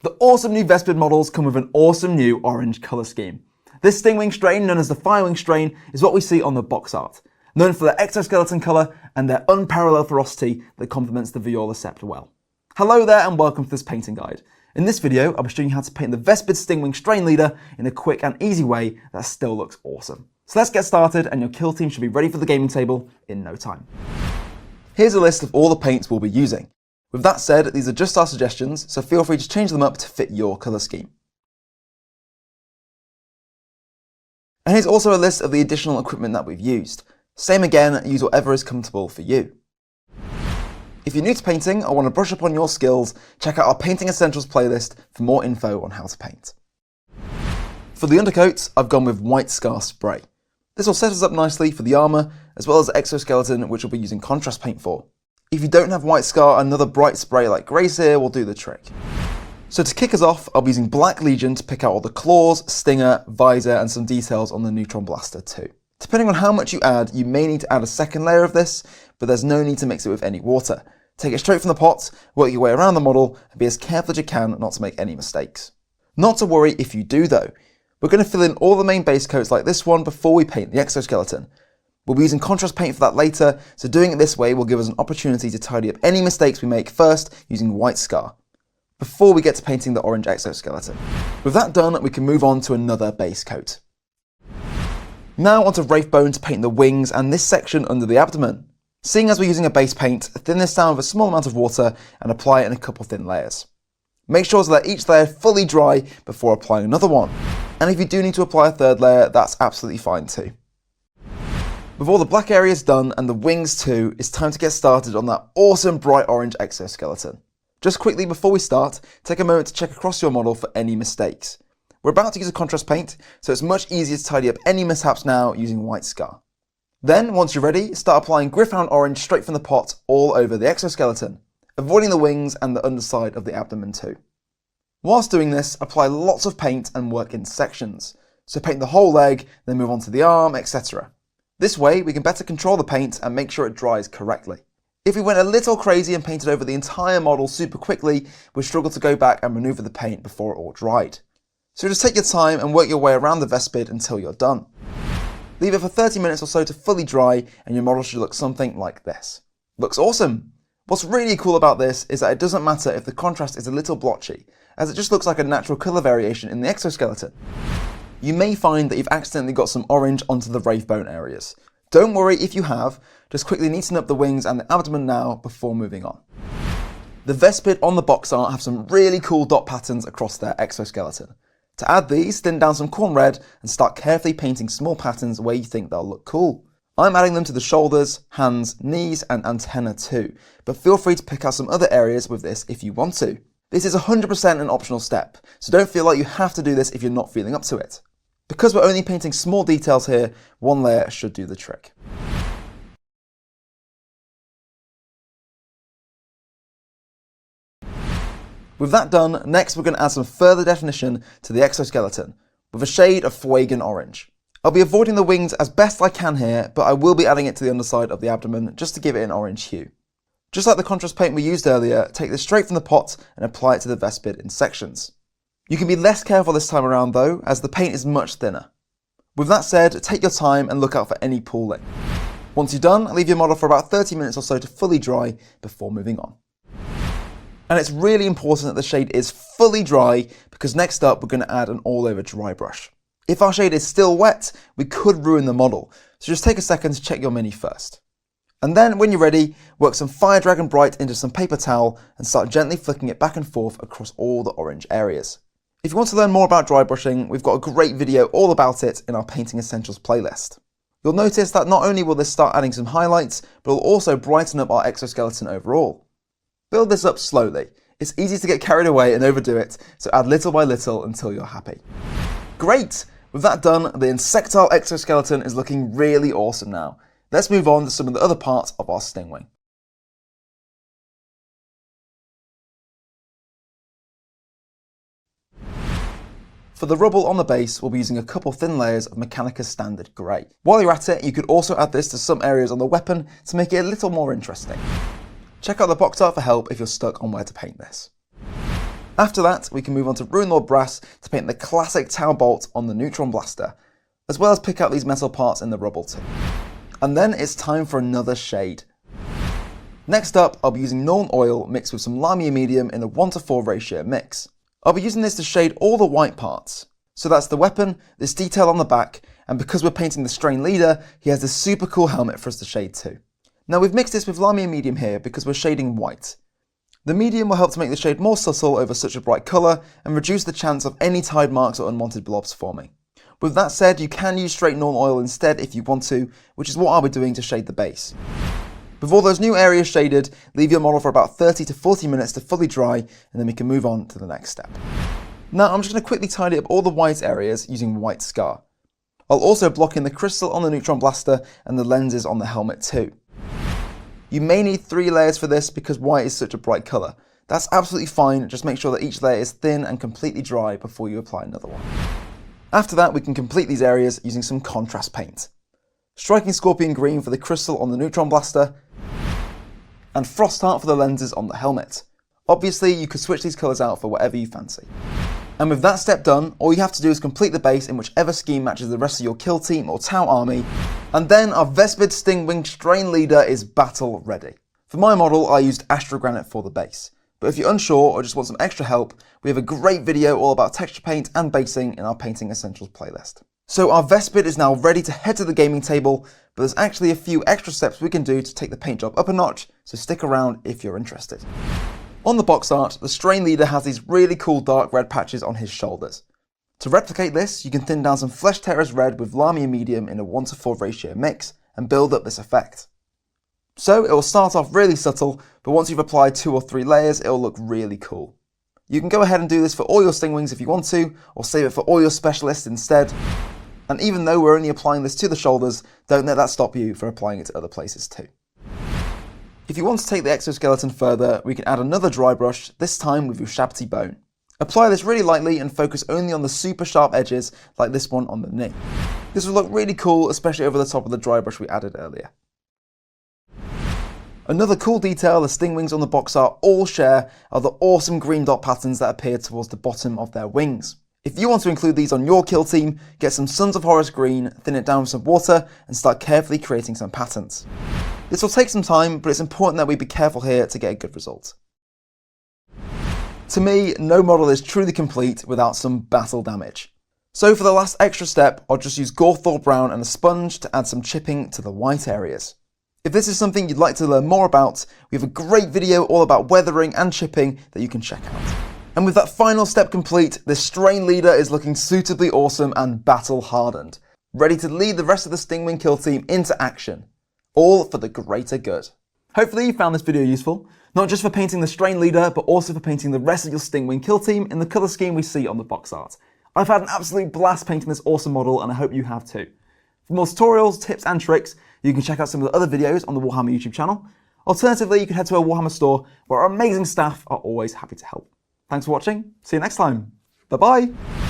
The awesome new Vespid models come with an awesome new orange colour scheme. This stingwing strain, known as the firewing strain, is what we see on the box art, known for their exoskeleton colour and their unparalleled ferocity that complements the Viola Scepter well. Hello there and welcome to this painting guide. In this video, I'll be showing you how to paint the Vespid Stingwing Strain Leader in a quick and easy way that still looks awesome. So let's get started and your kill team should be ready for the gaming table in no time. Here's a list of all the paints we'll be using. With that said, these are just our suggestions, so feel free to change them up to fit your colour scheme. And here's also a list of the additional equipment that we've used. Same again, use whatever is comfortable for you. If you're new to painting or want to brush up on your skills, check out our Painting Essentials playlist for more info on how to paint. For the undercoat, I've gone with White Scar Spray. This will set us up nicely for the armour, as well as the exoskeleton, which we'll be using contrast paint for. If you don't have White Scar, another bright spray like Grace here will do the trick. So to kick us off, I'll be using Black Legion to pick out all the claws, stinger, visor and some details on the Neutron Blaster too. Depending on how much you add, you may need to add a second layer of this, but there's no need to mix it with any water. Take it straight from the pot, work your way around the model and be as careful as you can not to make any mistakes. Not to worry if you do though. We're going to fill in all the main base coats like this one before we paint the exoskeleton. We'll be using contrast paint for that later, so doing it this way will give us an opportunity to tidy up any mistakes we make first using White Scar, before we get to painting the orange exoskeleton. With that done, we can move on to another base coat. Now onto Wraithbone to paint the wings and this section under the abdomen. Seeing as we're using a base paint, thin this down with a small amount of water and apply it in a couple thin layers. Make sure to let each layer fully dry before applying another one. And if you do need to apply a third layer, that's absolutely fine too. With all the black areas done and the wings too, it's time to get started on that awesome bright orange exoskeleton. Just quickly before we start, take a moment to check across your model for any mistakes. We're about to use a contrast paint, so it's much easier to tidy up any mishaps now using White Scar. Then, once you're ready, start applying Gryph-hound Orange straight from the pot all over the exoskeleton, avoiding the wings and the underside of the abdomen too. Whilst doing this, apply lots of paint and work in sections. So paint the whole leg, then move on to the arm, etc. This way, we can better control the paint and make sure it dries correctly. If we went a little crazy and painted over the entire model super quickly, we'd struggle to go back and maneuver the paint before it all dried. So just take your time and work your way around the Vespid until you're done. Leave it for 30 minutes or so to fully dry and your model should look something like this. Looks awesome! What's really cool about this is that it doesn't matter if the contrast is a little blotchy, as it just looks like a natural colour variation in the exoskeleton. You may find that you've accidentally got some orange onto the Wraithbone areas. Don't worry if you have, just quickly neaten up the wings and the abdomen now before moving on. The Vespid on the box art have some really cool dot patterns across their exoskeleton. To add these, thin down some corn red and start carefully painting small patterns where you think they'll look cool. I'm adding them to the shoulders, hands, knees and antenna too, but feel free to pick out some other areas with this if you want to. This is 100% an optional step, so don't feel like you have to do this if you're not feeling up to it. Because we're only painting small details here, one layer should do the trick. With that done, next we're going to add some further definition to the exoskeleton, with a shade of Fuegan Orange. I'll be avoiding the wings as best I can here, but I will be adding it to the underside of the abdomen just to give it an orange hue. Just like the contrast paint we used earlier, take this straight from the pot and apply it to the Vespid in sections. You can be less careful this time around though, as the paint is much thinner. With that said, take your time and look out for any pooling. Once you're done, leave your model for about 30 minutes or so to fully dry before moving on. And it's really important that the shade is fully dry because next up we're going to add an all over dry brush. If our shade is still wet, we could ruin the model, so just take a second to check your mini first. And then when you're ready, work some Fire Dragon Bright into some paper towel and start gently flicking it back and forth across all the orange areas. If you want to learn more about dry brushing, we've got a great video all about it in our Painting Essentials playlist. You'll notice that not only will this start adding some highlights, but it'll also brighten up our exoskeleton overall. Build this up slowly. It's easy to get carried away and overdo it, so add little by little until you're happy. Great! With that done, the insectile exoskeleton is looking really awesome now. Let's move on to some of the other parts of our stingwing. For the rubble on the base, we'll be using a couple thin layers of Mechanicus Standard Grey. While you're at it, you could also add this to some areas on the weapon to make it a little more interesting. Check out the box art for help if you're stuck on where to paint this. After that, we can move on to Rune Lord Brass to paint the classic Tau Bolt on the Neutron Blaster, as well as pick out these metal parts in the rubble too. And then it's time for another shade. Next up, I'll be using Nuln Oil mixed with some Lamia Medium in a 1:4 ratio mix. I'll be using this to shade all the white parts. So that's the weapon, this detail on the back, and because we're painting the Strain Leader, he has this super cool helmet for us to shade too. Now we've mixed this with Lamia Medium here because we're shading white. The medium will help to make the shade more subtle over such a bright colour and reduce the chance of any tide marks or unwanted blobs forming. With that said, you can use straight Nuln Oil instead if you want to, which is what I'll be doing to shade the base. With all those new areas shaded, leave your model for about 30 to 40 minutes to fully dry, and then we can move on to the next step. Now I'm just going to quickly tidy up all the white areas using White Scar. I'll also block in the crystal on the Neutron Blaster and the lenses on the helmet too. You may need 3 layers for this because white is such a bright colour. That's absolutely fine, just make sure that each layer is thin and completely dry before you apply another one. After that, we can complete these areas using some contrast paint. Striking Scorpion Green for the crystal on the Neutron Blaster, and Frost Heart for the lenses on the helmet. Obviously, you could switch these colours out for whatever you fancy. And with that step done, all you have to do is complete the base in whichever scheme matches the rest of your kill team or Tau army, and then our Vespid Stingwing Strain Leader is battle ready. For my model, I used Astrogranite for the base, but if you're unsure or just want some extra help, we have a great video all about texture paint and basing in our Painting Essentials playlist. So our Vespid is now ready to head to the gaming table, but there's actually a few extra steps we can do to take the paint job up a notch, so stick around if you're interested. On the box art, the Strain Leader has these really cool dark red patches on his shoulders. To replicate this, you can thin down some Flesh Tearers red with Lamia Medium in a 1:4 ratio mix, and build up this effect. So it will start off really subtle, but once you've applied 2 or 3 layers, it will look really cool. You can go ahead and do this for all your Stingwings if you want to, or save it for all your specialists instead. And even though we're only applying this to the shoulders, don't let that stop you from applying it to other places too. If you want to take the exoskeleton further, we can add another dry brush, this time with Ushabti Bone. Apply this really lightly and focus only on the super sharp edges, like this one on the knee. This will look really cool, especially over the top of the dry brush we added earlier. Another cool detail the Stingwings on the box art all share are the awesome green dot patterns that appear towards the bottom of their wings. If you want to include these on your kill team, get some Sons of Horus green, thin it down with some water, and start carefully creating some patterns. This will take some time, but it's important that we be careful here to get a good result. To me, no model is truly complete without some battle damage. So for the last extra step, I'll just use Gorthor Brown and a sponge to add some chipping to the white areas. If this is something you'd like to learn more about, we have a great video all about weathering and chipping that you can check out. And with that final step complete, this Strain Leader is looking suitably awesome and battle hardened, ready to lead the rest of the Stingwing kill team into action, all for the greater good. Hopefully you found this video useful, not just for painting the Strain Leader, but also for painting the rest of your Stingwing kill team in the colour scheme we see on the box art. I've had an absolute blast painting this awesome model, and I hope you have too. For more tutorials, tips and tricks, you can check out some of the other videos on the Warhammer YouTube channel. Alternatively, you can head to our Warhammer store, where our amazing staff are always happy to help. Thanks for watching, see you next time, bye bye!